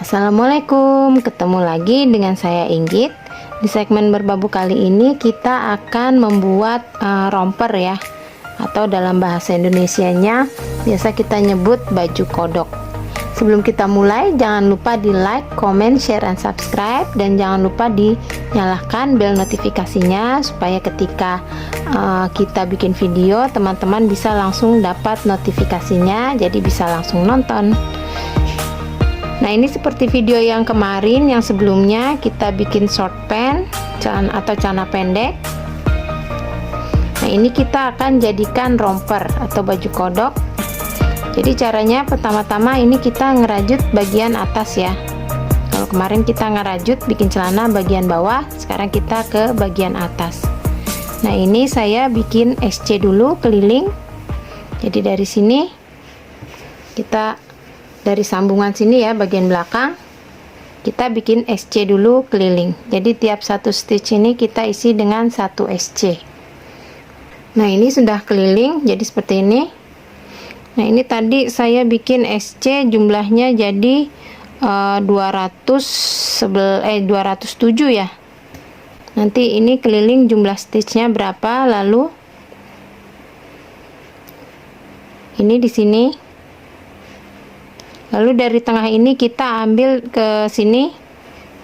Assalamualaikum, ketemu lagi dengan saya Inggit. Di segmen berbau kali ini kita akan membuat romper ya, atau dalam bahasa Indonesianya biasa kita nyebut baju kodok. Sebelum kita mulai, jangan lupa di like, comment, share, and subscribe, dan jangan lupa dinyalakan bel notifikasinya supaya ketika kita bikin video teman-teman bisa langsung dapat notifikasinya, jadi bisa langsung nonton. Nah, ini seperti video yang kemarin, yang sebelumnya kita bikin short pant atau celana pendek. Nah, ini kita akan jadikan romper atau baju kodok. Jadi caranya pertama-tama ini kita ngerajut bagian atas ya. Kalau kemarin kita ngerajut bikin celana bagian bawah, sekarang kita ke bagian atas. Nah, ini saya bikin SC dulu keliling. Jadi dari sini kita, dari sambungan sini ya, bagian belakang kita bikin SC dulu keliling. Jadi tiap satu stitch ini kita isi dengan satu SC. Nah, ini sudah keliling jadi seperti ini. Nah, ini tadi saya bikin SC jumlahnya jadi 207 ya. Nanti ini keliling jumlah stitchnya berapa, lalu ini di sini. Lalu dari tengah ini kita ambil ke sini,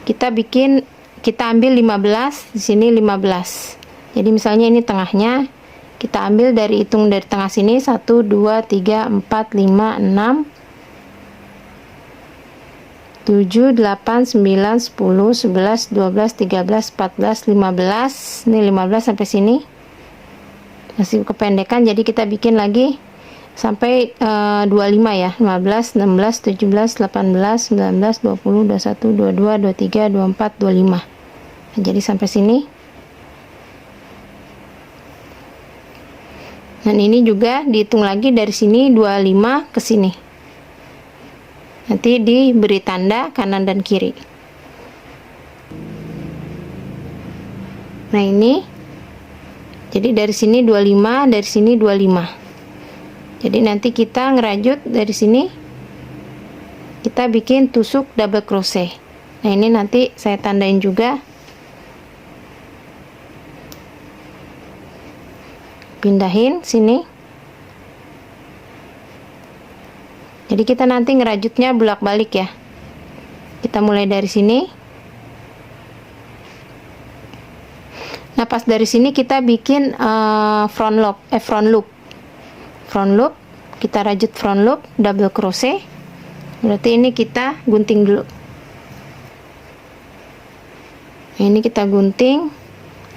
kita ambil 15, di sini 15. Jadi misalnya ini tengahnya, kita ambil hitung dari tengah sini 1 2 3 4 5 6 7 8 9 10 11 12 13 14 15. Ini 15 sampai sini. Masih kependekan, jadi kita bikin lagi sampai 25 ya. 15 16 17 18 19 20 21 22 23 24 25. Nah, jadi sampai sini. Dan ini juga dihitung lagi dari sini 25 ke sini. Nanti diberi tanda kanan dan kiri. Nah, ini jadi dari sini 25, dari sini 25. Jadi nanti kita ngerajut dari sini, kita bikin tusuk double crochet. Nah, ini nanti saya tandain juga. Pindahin sini. Jadi kita nanti ngerajutnya bolak-balik ya. Kita mulai dari sini. Nah, pas dari sini kita bikin front loop. Kita rajut front loop double crochet. Berarti ini kita gunting dulu. Nah, ini kita gunting.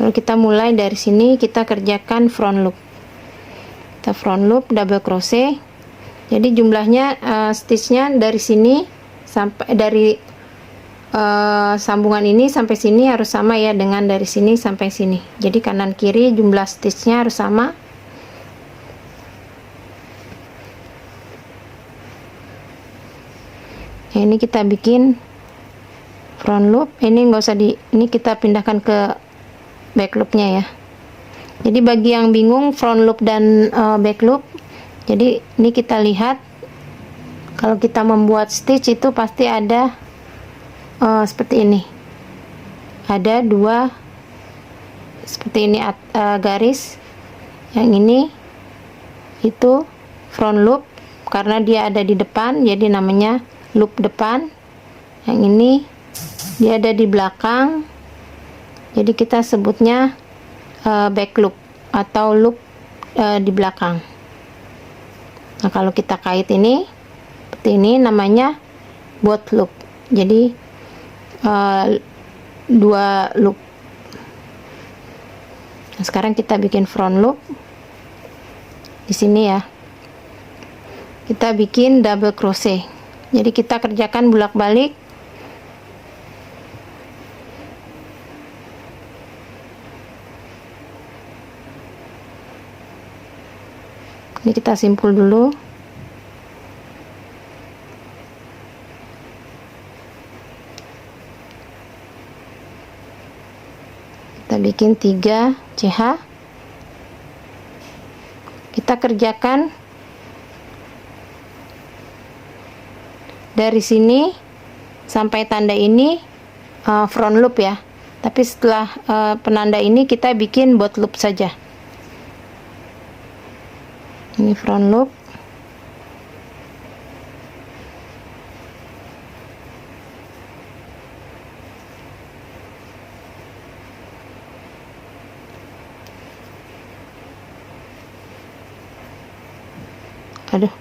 Lalu kita mulai dari sini, kita kerjakan front loop. Kita front loop double crochet. Jadi jumlahnya stitchnya dari sini sampai sambungan ini sampai sini harus sama ya dengan dari sini sampai sini. Jadi kanan kiri jumlah stitchnya harus sama. Nah, ini kita bikin front loop. Ini enggak usah ini kita pindahkan ke back loopnya ya. Jadi bagi yang bingung front loop dan back loop, jadi ini kita lihat kalau kita membuat stitch itu pasti ada seperti ini, ada dua seperti ini garis. Yang ini itu front loop karena dia ada di depan, jadi namanya loop depan. Yang ini dia ada di belakang, jadi kita sebutnya back loop atau loop di belakang. Nah, kalau kita kait ini seperti ini namanya both loop. Jadi dua loop. Nah, sekarang kita bikin front loop di sini ya. Kita bikin double crochet. Jadi kita kerjakan bolak-balik. Ini kita simpul dulu. Kita bikin 3 CH. Kita kerjakan dari sini sampai tanda ini front loop ya, tapi setelah penanda ini kita bikin bot loop saja. Ini front loop. Aduh,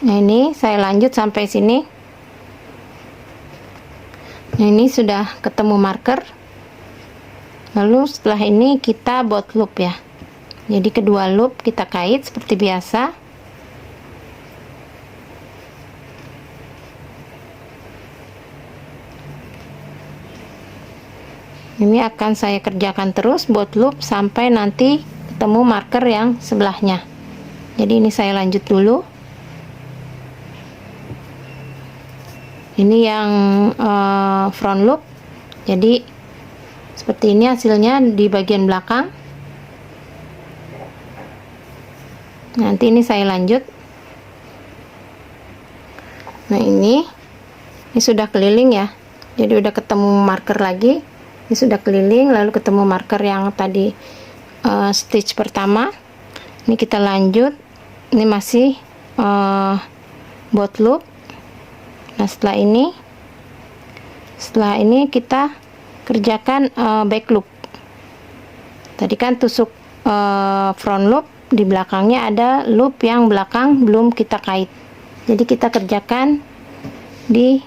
nah ini saya lanjut sampai sini. Nah ini sudah ketemu marker. Lalu setelah ini kita bot loop ya, jadi kedua loop kita kait seperti biasa. Ini akan saya kerjakan terus bot loop sampai nanti ketemu marker yang sebelahnya. Jadi ini saya lanjut dulu. Ini yang front loop. Jadi seperti ini hasilnya di bagian belakang. Nanti ini saya lanjut. Nah ini sudah keliling ya. Jadi udah ketemu marker lagi. Ini sudah keliling, lalu ketemu marker yang tadi stitch pertama. Ini kita lanjut. Ini masih bot loop. Nah setelah ini kita kerjakan back loop. Tadi kan tusuk front loop, di belakangnya ada loop yang belakang belum kita kait. Jadi kita kerjakan di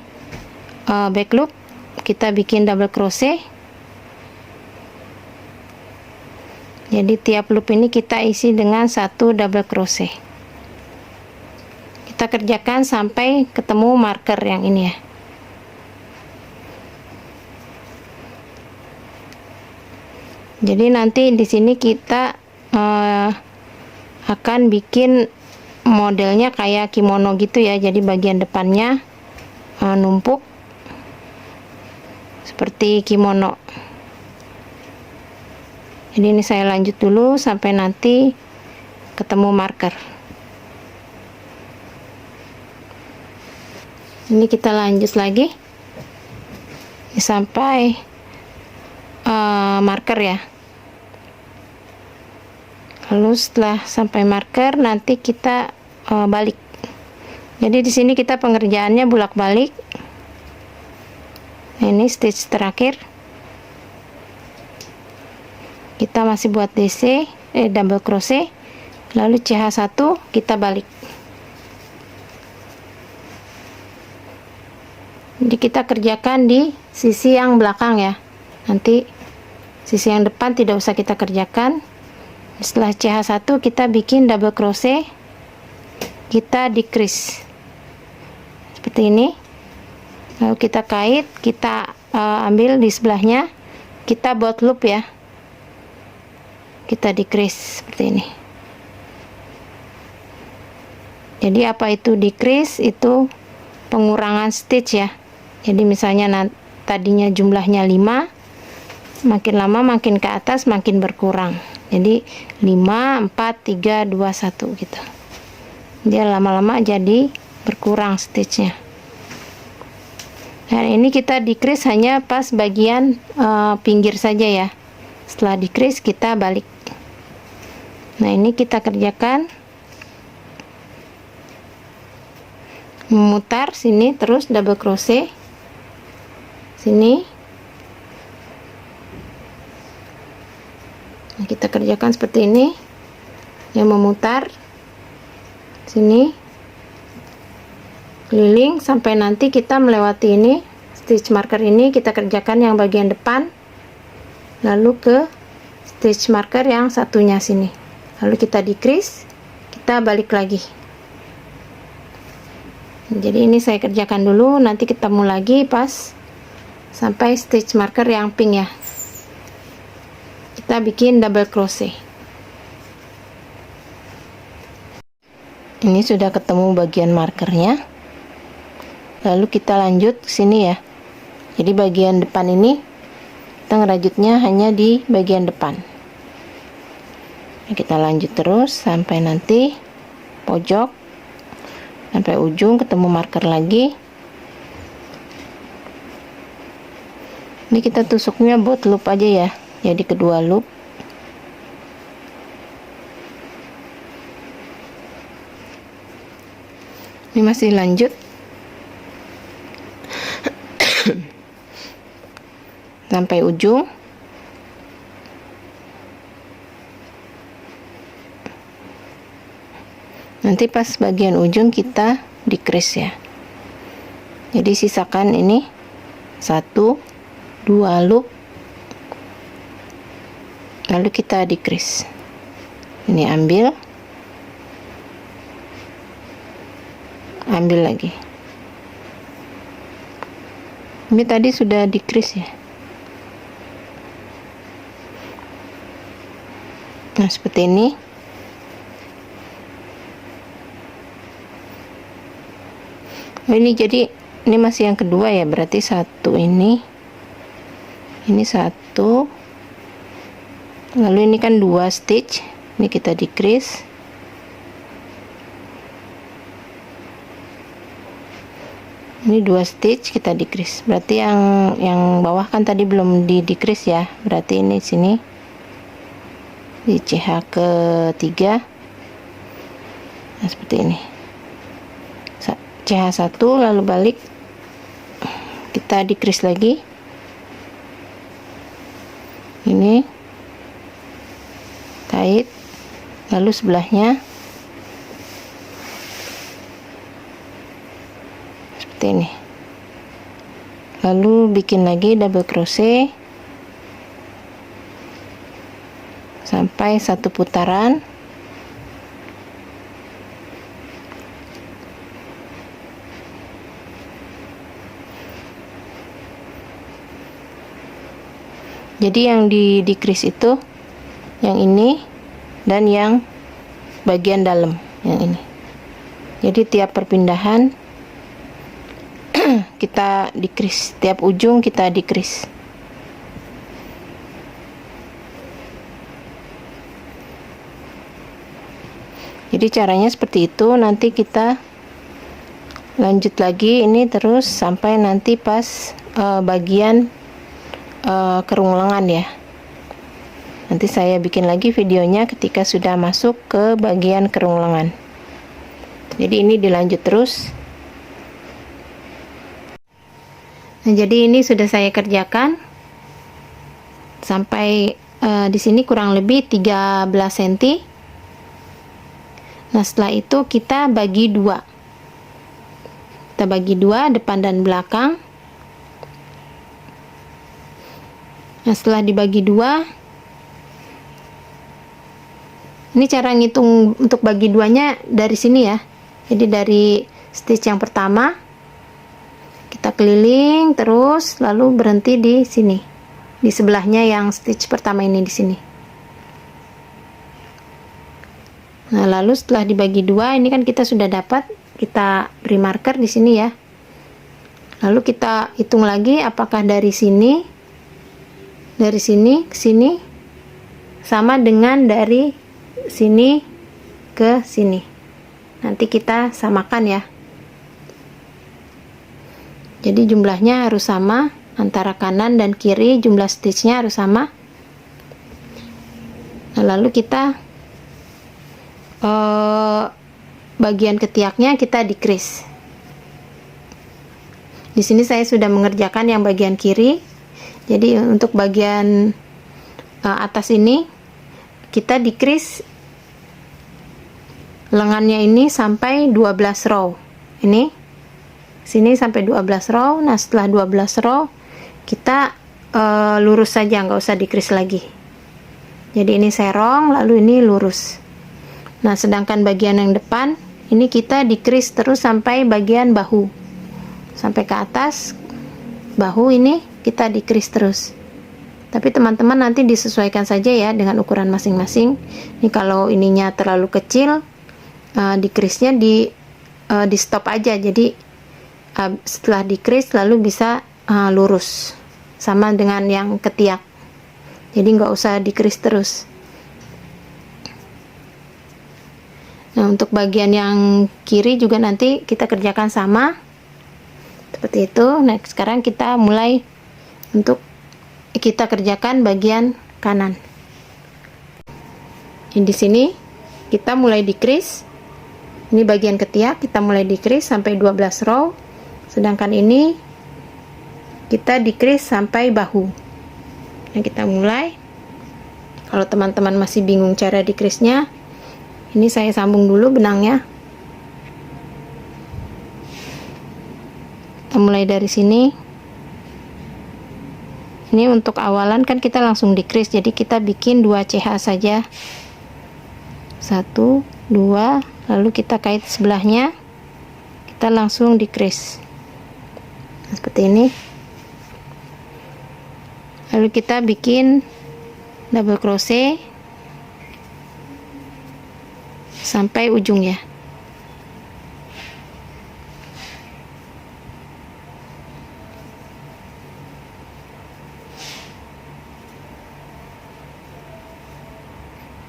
back loop. Kita bikin double crochet. Jadi tiap loop ini kita isi dengan 1 double crochet. Kita kerjakan sampai ketemu marker yang ini ya. Jadi nanti di sini kita akan bikin modelnya kayak kimono gitu ya. Jadi bagian depannya numpuk seperti kimono. Jadi ini saya lanjut dulu sampai nanti ketemu marker. Ini kita lanjut lagi sampai marker ya. Lalu setelah sampai marker nanti kita balik. Jadi di sini kita pengerjaannya bolak-balik. Nah, ini stitch terakhir. Kita masih buat DC, double crochet, lalu CH1 kita balik. Jadi kita kerjakan di sisi yang belakang ya. Nanti sisi yang depan tidak usah kita kerjakan. Setelah CH1 kita bikin double crochet, kita decrease seperti ini. Lalu kita kait, kita ambil di sebelahnya, kita bot loop ya. Kita decrease seperti ini. Jadi apa itu decrease? Itu pengurangan stitch ya. Jadi misalnya tadinya jumlahnya 5, makin lama makin ke atas makin berkurang. Jadi 5, 4, 3, 2, 1 gitu. Dia lama-lama jadi berkurang stitchnya. Nah ini kita decrease hanya pas bagian pinggir saja ya. Setelah decrease kita balik. Nah ini kita kerjakan memutar sini, terus double crochet sini. Nah, kita kerjakan seperti ini, yang memutar sini keliling sampai nanti kita melewati ini stitch marker ini. Kita kerjakan yang bagian depan, lalu ke stitch marker yang satunya sini, lalu kita decrease, kita balik lagi. Jadi ini saya kerjakan dulu, nanti ketemu lagi pas sampai stitch marker yang pink ya. Kita bikin double crochet. Ini sudah ketemu bagian markernya. Lalu kita lanjut ke sini ya. Jadi bagian depan ini kita ngerajutnya hanya di bagian depan. Nah, kita lanjut terus sampai nanti pojok, sampai ujung ketemu marker lagi. Ini kita tusuknya buat loop aja ya, jadi kedua loop. Ini masih lanjut sampai ujung. Nanti pas bagian ujung kita decrease ya. Jadi sisakan ini 1 2 loop, lalu kita decrease. Ini ambil lagi. Ini tadi sudah decrease ya. Nah, seperti ini. Oh, ini jadi ini masih yang kedua ya, berarti satu ini satu, lalu ini kan 2 stitch, ini kita decrease. Ini 2 stitch kita decrease, berarti yang bawah kan tadi belum di decrease ya, berarti ini sini di CH ketiga. Nah, seperti ini CH1, lalu balik kita decrease lagi. Ini kait, lalu sebelahnya seperti ini, lalu bikin lagi double crochet sampai 1 putaran. Jadi yang di decrease itu yang ini dan yang bagian dalam yang ini. Jadi tiap perpindahan kita decrease, tiap ujung kita decrease. Jadi caranya seperti itu. Nanti kita lanjut lagi ini terus sampai nanti pas bagian kerung lengan ya. Nanti saya bikin lagi videonya ketika sudah masuk ke bagian kerung lengan. Jadi ini dilanjut terus. Nah, jadi ini sudah saya kerjakan sampai di sini kurang lebih 13 cm. Nah, setelah itu kita bagi dua. Kita bagi dua, depan dan belakang. Nah, setelah dibagi dua, ini cara ngitung untuk bagi duanya dari sini ya. Jadi dari stitch yang pertama kita keliling terus, lalu berhenti di sini, di sebelahnya yang stitch pertama ini di sini. Nah, lalu setelah dibagi dua, ini kan kita sudah dapat, kita beri marker di sini ya. Lalu kita hitung lagi apakah dari sini ke sini sama dengan dari sini ke sini. Nanti kita samakan ya. Jadi jumlahnya harus sama, antara kanan dan kiri jumlah stitchnya harus sama. Nah, lalu kita bagian ketiaknya kita decrease. Di sini saya sudah mengerjakan yang bagian kiri. Jadi untuk bagian atas ini kita decrease lengannya ini sampai 12 row. Ini sini sampai 12 row. Nah, setelah 12 row kita lurus saja, nggak usah decrease lagi. Jadi ini serong, lalu ini lurus. Nah, sedangkan bagian yang depan ini kita decrease terus sampai bagian bahu, sampai ke atas bahu ini kita decrease terus. Tapi teman-teman nanti disesuaikan saja ya dengan ukuran masing-masing. Ini kalau ininya terlalu kecil, decrease-nya di stop aja. Jadi setelah decrease lalu bisa lurus, sama dengan yang ketiak. Jadi nggak usah decrease terus. Nah, untuk bagian yang kiri juga nanti kita kerjakan sama seperti itu. Nah, sekarang kita mulai untuk kita kerjakan bagian kanan. Di sini kita mulai decrease. Ini bagian ketiak, kita mulai decrease sampai 12 row. Sedangkan ini kita decrease sampai bahu. Nah, kita mulai. Kalau teman-teman masih bingung cara decrease-nya, ini saya sambung dulu benangnya. Kita mulai dari sini. Ini untuk awalan kan kita langsung decrease, jadi kita bikin 2 CH saja. 1, 2, lalu kita kait sebelahnya, kita langsung decrease. Nah, seperti ini. Lalu kita bikin double crochet sampai ujung ya.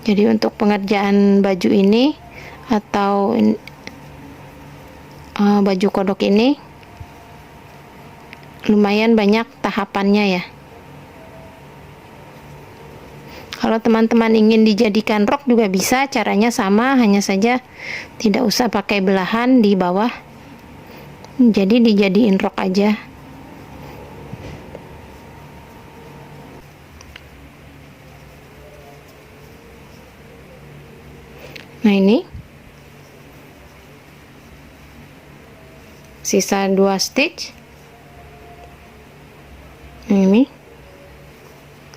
Jadi untuk pengerjaan baju ini atau baju kodok ini lumayan banyak tahapannya ya. Kalau teman-teman ingin dijadikan rok juga bisa, caranya sama, hanya saja tidak usah pakai belahan di bawah, jadi dijadiin rok aja. Nah, ini sisa 2 stitch. Nah, ini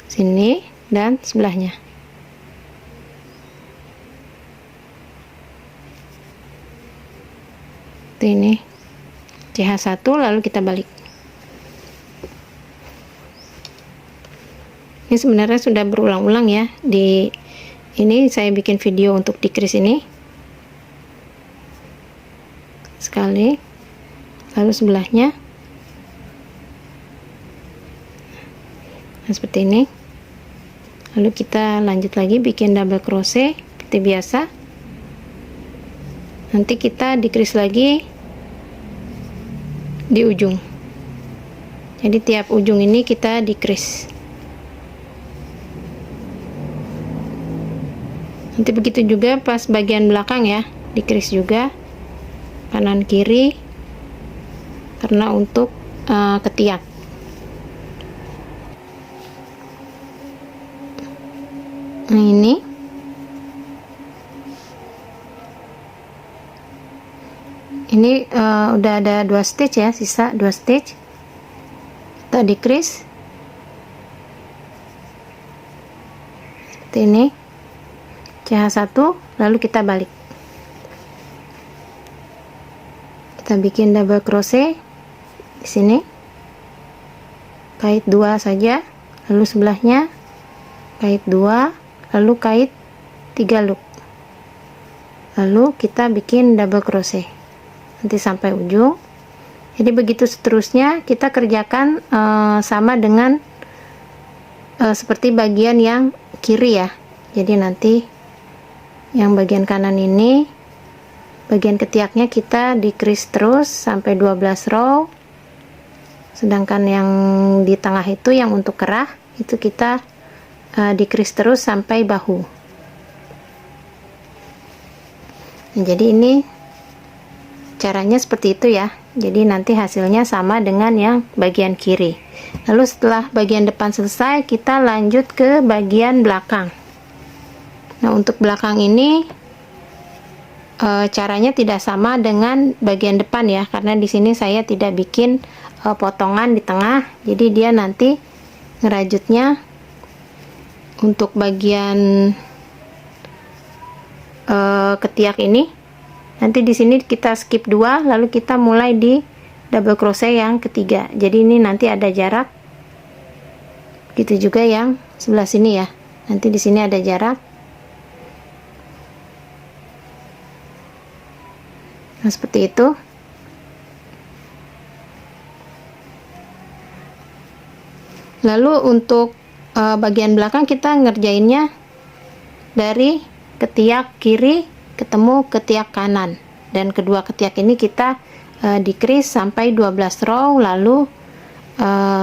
sini dan sebelahnya. Ini CH1, lalu kita balik. Ini sebenarnya sudah berulang-ulang ya. Ini saya bikin video untuk decrease ini sekali, lalu sebelahnya. Nah, seperti ini. Lalu kita lanjut lagi bikin double crochet seperti biasa. Nanti kita decrease lagi di ujung. Jadi tiap ujung ini kita decrease. Nanti begitu juga pas bagian belakang ya, decrease juga kanan kiri karena untuk ketiak. Nah, ini udah ada 2 stitch ya, sisa 2 stitch. Kita decrease seperti ini, CH1, lalu kita balik. Kita bikin double crochet di sini, kait 2 saja, lalu sebelahnya kait 2, lalu kait 3 loop, lalu kita bikin double crochet nanti sampai ujung. Jadi begitu seterusnya kita kerjakan sama dengan seperti bagian yang kiri ya. Jadi nanti yang bagian kanan ini, bagian ketiaknya kita decrease terus sampai 12 row, sedangkan yang di tengah itu yang untuk kerah itu kita decrease terus sampai bahu. Nah, jadi ini caranya seperti itu ya. Jadi nanti hasilnya sama dengan yang bagian kiri. Lalu setelah bagian depan selesai, kita lanjut ke bagian belakang. Nah, untuk belakang ini caranya tidak sama dengan bagian depan ya, karena di sini saya tidak bikin potongan di tengah. Jadi dia nanti ngerajutnya untuk bagian ketiak ini, nanti di sini kita skip 2, lalu kita mulai di double crochet yang ketiga. Jadi ini nanti ada jarak. Gitu juga yang sebelah sini ya. Nanti di sini ada jarak. Nah, seperti itu. Lalu untuk bagian belakang kita ngerjainnya dari ketiak kiri ketemu ketiak kanan, dan kedua ketiak ini kita decrease sampai 12 row, lalu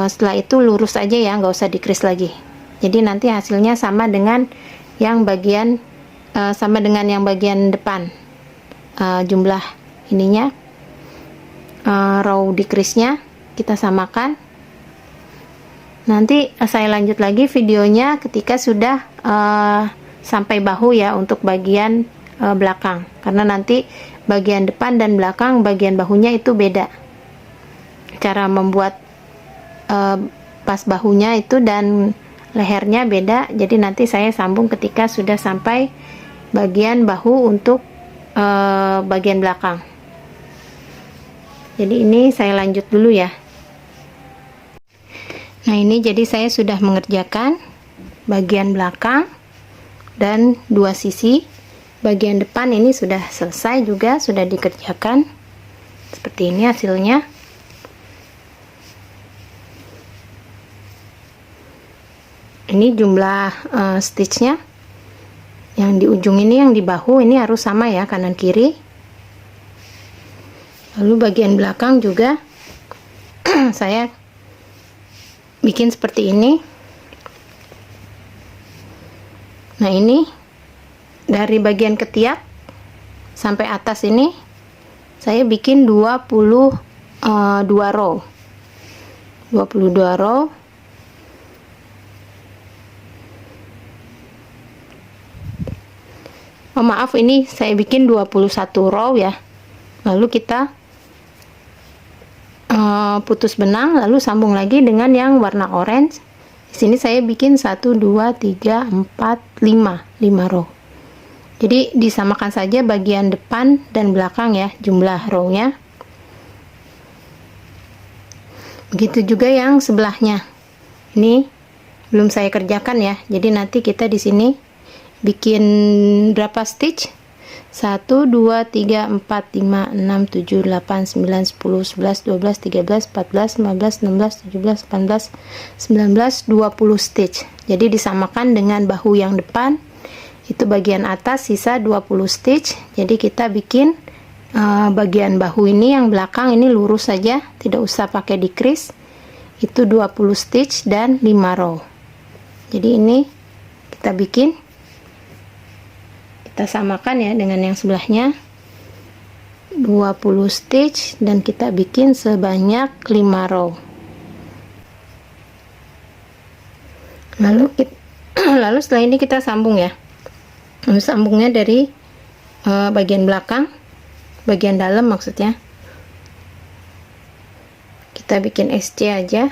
setelah itu lurus aja ya, nggak usah decrease lagi. Jadi nanti hasilnya sama dengan yang bagian depan. Jumlah ininya, row decrease nya kita samakan. Nanti saya lanjut lagi videonya ketika sudah sampai bahu ya, untuk bagian belakang, karena nanti bagian depan dan belakang bagian bahunya itu beda cara membuat pas bahunya itu, dan lehernya beda. Jadi nanti saya sambung ketika sudah sampai bagian bahu untuk bagian belakang. Jadi ini saya lanjut dulu ya. Nah, ini jadi saya sudah mengerjakan bagian belakang dan dua sisi. Bagian depan ini sudah selesai juga, sudah dikerjakan. Seperti ini hasilnya. Ini jumlah stitchnya. Yang di ujung ini, yang di bahu ini harus sama ya, kanan kiri. Lalu bagian belakang juga saya bikin seperti ini. Nah, ini dari bagian ketiak sampai atas ini saya bikin 22 row. 22 row. Oh maaf, ini saya bikin 21 row ya. Lalu kita putus benang, lalu sambung lagi dengan yang warna orange. Di sini saya bikin 1 2 3 4 5 row. Jadi disamakan saja bagian depan dan belakang ya, jumlah row-nya. Begitu juga yang sebelahnya. Ini belum saya kerjakan ya. Jadi nanti kita di sini bikin berapa stitch? 1 2 3 4 5 6 7 8 9 10 11 12 13 14 15 16 17 18 19 20 stitch. Jadi disamakan dengan bahu yang depan, itu bagian atas sisa 20 stitch. Jadi kita bikin bagian bahu ini yang belakang ini lurus saja, tidak usah pakai decrease. Itu 20 stitch dan 5 row. Jadi ini kita bikin, kita samakan ya dengan yang sebelahnya, 20 stitch, dan kita bikin sebanyak 5 row. Lalu setelah ini kita sambung ya. Sambungnya dari bagian belakang, bagian dalam maksudnya. Kita bikin SC aja.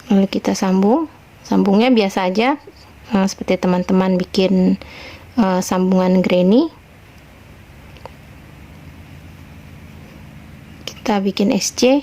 Lalu kita sambungnya biasa aja, seperti teman-teman bikin sambungan granny. Kita bikin SC.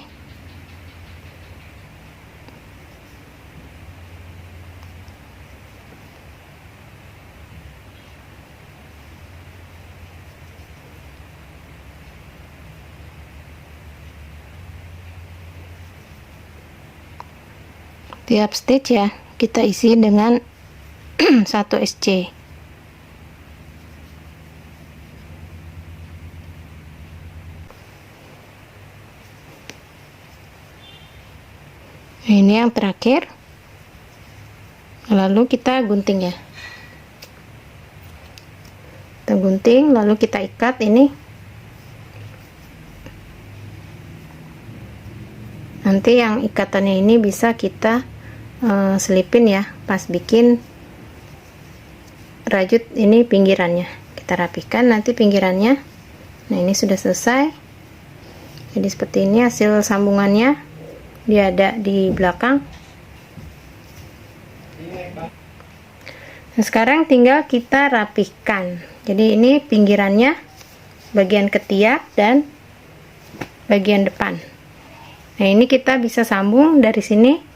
Tiap stitch ya kita isi dengan 1 SC. Nah, ini yang terakhir. Lalu kita gunting ya. Kita gunting, lalu kita ikat ini. Nanti yang ikatannya ini bisa kita selipin ya pas bikin rajut ini pinggirannya. Kita rapikan nanti pinggirannya. Nah, ini sudah selesai. Jadi seperti ini hasil sambungannya. Dia ada di belakang. Nah, sekarang tinggal kita rapihkan. Jadi ini pinggirannya, bagian ketiak dan bagian depan. Nah, ini kita bisa sambung dari sini.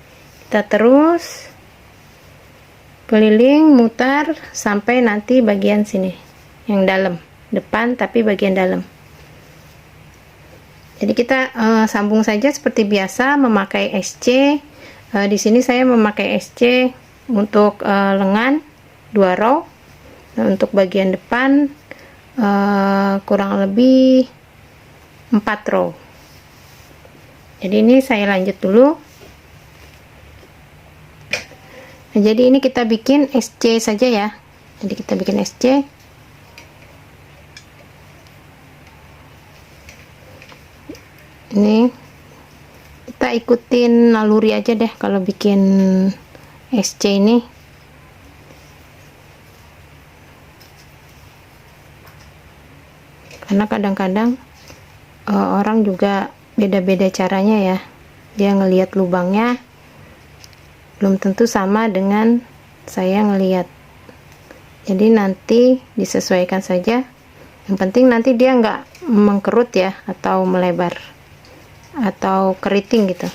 Kita terus keliling mutar sampai nanti bagian sini yang dalam, depan tapi bagian dalam. Jadi kita sambung saja seperti biasa memakai SC. Di sini saya memakai SC untuk lengan 2 row. Nah, untuk bagian depan kurang lebih 4 row. Jadi ini saya lanjut dulu. Nah, jadi ini kita bikin SC saja ya. Jadi kita bikin SC. Ini kita ikutin naluri aja deh kalau bikin SC ini. Karena kadang-kadang orang juga beda-beda caranya ya, dia ngelihat lubangnya belum tentu sama dengan saya ngelihat. Jadi nanti disesuaikan saja, yang penting nanti dia nggak mengkerut ya, atau melebar atau keriting gitu.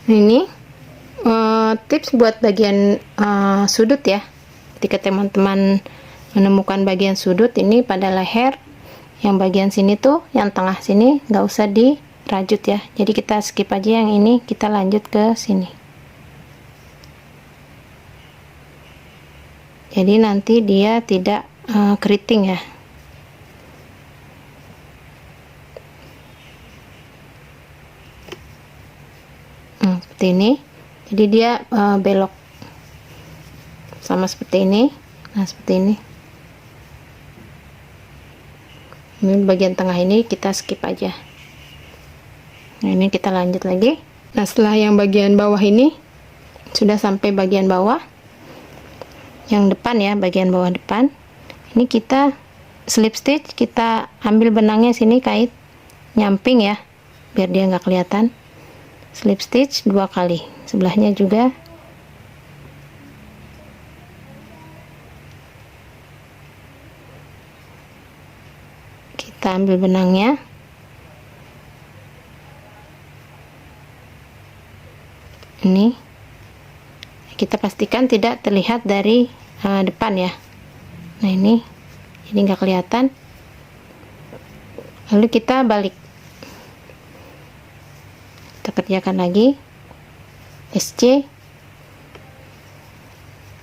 Ini tips buat bagian sudut ya. Ketika teman-teman menemukan bagian sudut ini pada leher, yang bagian sini tuh, yang tengah sini nggak usah dirajut ya. Jadi kita skip aja yang ini, kita lanjut ke sini. Jadi nanti dia tidak keriting ya. Seperti ini. Jadi dia belok sama seperti ini. Nah, seperti ini. Ini bagian tengah ini kita skip aja. Nah, ini kita lanjut lagi. Nah, setelah yang bagian bawah ini sudah sampai bagian bawah, yang depan ya, bagian bawah depan, ini kita slip stitch, kita ambil benangnya sini, kait nyamping ya, biar dia nggak kelihatan. Slip stitch 2 kali, sebelahnya juga. Kita ambil benangnya, ini kita pastikan tidak terlihat dari depan ya. Nah, ini jadi nggak kelihatan. Lalu kita balik, kita kerjakan lagi SC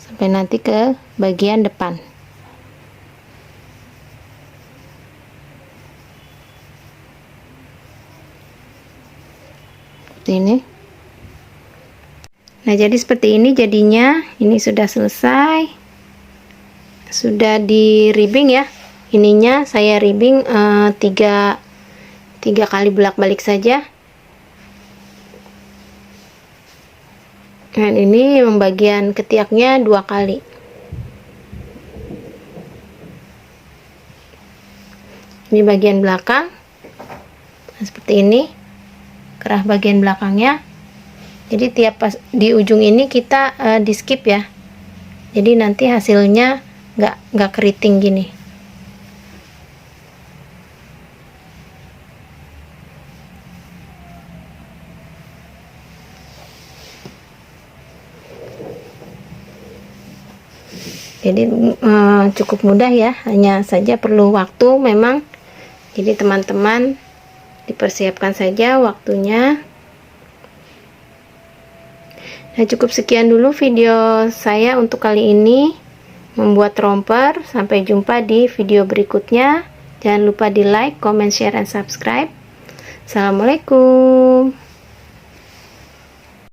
sampai nanti ke bagian depan. Seperti ini. Nah, jadi seperti ini jadinya. Ini sudah selesai, sudah di ribbing ya. Ininya saya ribbing 3 kali bolak-balik saja. Dan ini bagian ketiaknya 2 kali. Ini bagian belakang. Nah, seperti ini kerah bagian belakangnya. Jadi tiap pas di ujung ini kita di skip ya. Jadi nanti hasilnya nggak keriting gini. Jadi cukup mudah ya, hanya saja perlu waktu memang. Jadi teman-teman dipersiapkan saja waktunya. Nah, cukup sekian dulu video saya untuk kali ini membuat romper. Sampai jumpa di video berikutnya. Jangan lupa di like, comment, share, dan subscribe. Assalamualaikum.